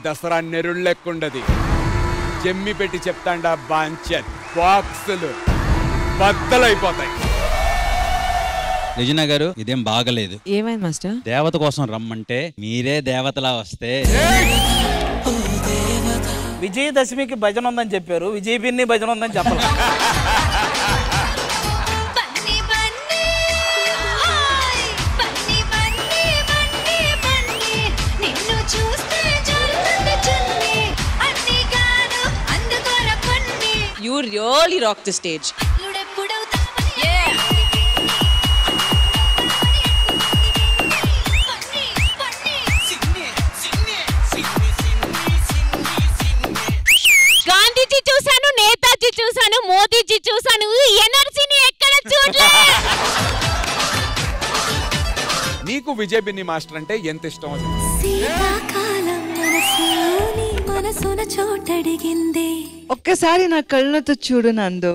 దసరా నెరుళ్ళెక్కుండది. జమ్మి పెట్టి చెప్తాండా బాంచర్ బాక్సులు బద్దలైపోతాయి. రెజినా గారు ఇదేం బాగలేదు. ఏమైంది మాస్టర్? దేవత కోసం రమ్మంటే మీరే దేవతలా వస్తే. విజయదశమికి భజన ఉందని చెప్పారు, విజయ పిన్ని భజన ఉందని చెప్పాలి. You really rock the stage. Gandhiji చూసాను, నేతాజీ చూసాను, మోదీజీ చూసాను, ఎనర్జీని ఎక్కడ చూడలేదు. నీకు విజయ్ బిన్ని మాస్టర్ అంటే ఎంత ఇష్టం? ఒక్కసారి నా కళ్ళతో చూడు నందు.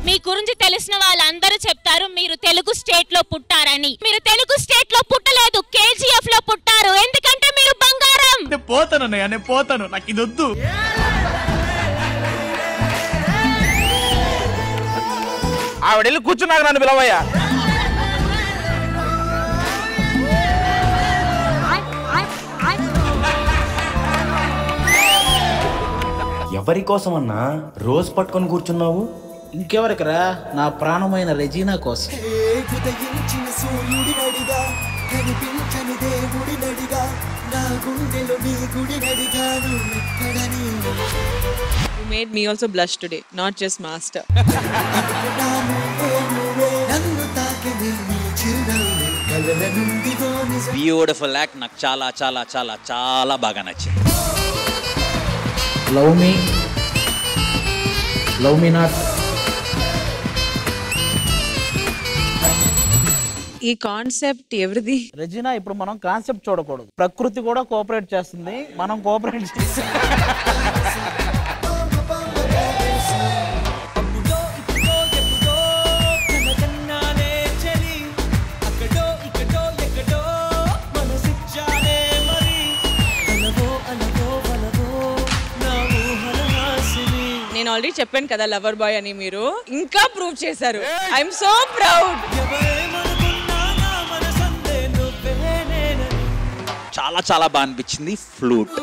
మీ గురించి తెలిసిన వాళ్ళందరూ చెప్తారు మీరు తెలుగు స్టేట్ లో పుట్టారని. మీరు తెలుగు స్టేట్ లో పుట్టలేదు, కేజీఎఫ్ లో పుట్టారు. ఎందుకంటే మీరు బంగారం. నేను పోతాను, నాకు ఇది వద్దు. ఆవిడ వెళ్ళి కూర్చున్నాక నన్ను పిలవయ్యా. ఎవరి కోసమన్నా రోజు పట్టుకొని కూర్చున్నావు? ఇంకెవరికరా, నా ప్రాణమైన రెజీనా కోసం. You made me also blush today, not just master. Beautiful act. నాకు చాలా చాలా చాలా చాలా బాగా నచ్చింది. Love me not. ఈ కాన్సెప్ట్ ఎవరిది? రెజీనా, ఇప్పుడు మనం కాన్సెప్ట్ చూడకూడదు. ప్రకృతి కూడా కోఆపరేట్ చేస్తుంది, మనం కోఆపరేట్ చేస్తాం. నేను ఆల్రెడీ చెప్పాను కదా లవర్ బాయ్ అని, మీరు ఇంకా ప్రూవ్ చేశారు. I'm so proud. చాలా చాలా బాగా అనిపించింది. Flute.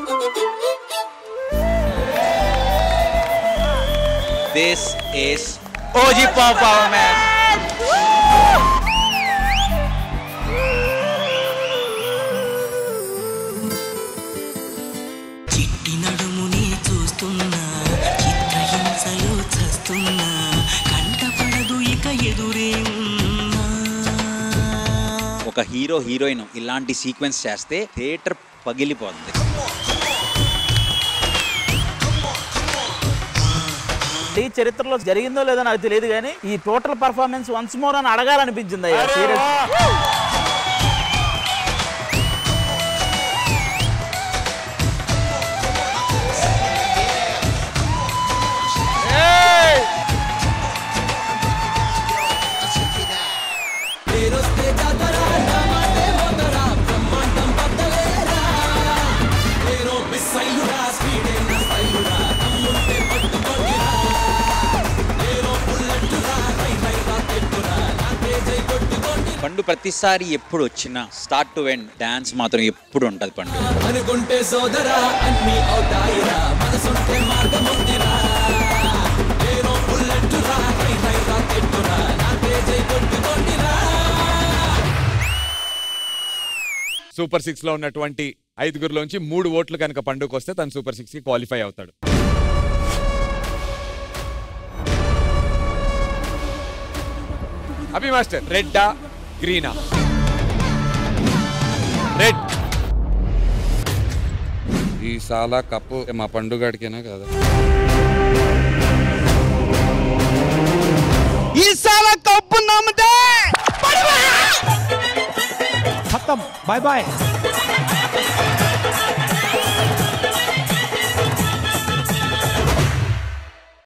This is OG performance. చిట్టి నడుముని చూస్తున్నా, చిత్రహింసలో చస్తున్నా, కంటపడదు ఇక ఎదురే ఉన్నా. ఒక హీరో హీరోయిన్ ఇలాంటి సీక్వెన్స్ చేస్తే థియేటర్ పగిలిపోతుంది. ఈ చరిత్రలో జరిగిందో లేదో నాకు తెలియదు కానీ ఈ టోటల్ పర్ఫార్మెన్స్ వన్స్ మోర్ అని అడగాలనిపించింది అయ్యా. సీరియస్. పండు ప్రతిసారి ఎప్పుడు వచ్చినా స్టార్ట్ టు ఎండ్ డాన్స్ మాత్రం ఎప్పుడు ఉంటది. పండు అనుకుంటే సోదరా అన్ని అవుతాయిరా, మనసుంటే మార్గం ఉందిరా. నేను బుల్లెట్టురా, హై హై రాకెట్టురా, నా తేజై కొట్టుకోండిరా. సూపర్ 6 లో ఉన్నటువంటి 5గురిలోంచి 3 ఓట్లు కనుక పండుగ వస్తే తను సూపర్ 6 కి క్వాలిఫై అవుతాడు. అభి మాస్టర్, రెడ్డా గ్రీనా? రెడ్. ఈ సాలా కప్పు మా పండుగడికేనా కదా? ఈ సాలా కప్పు నమ్మదే. ఖతం. Bye bye.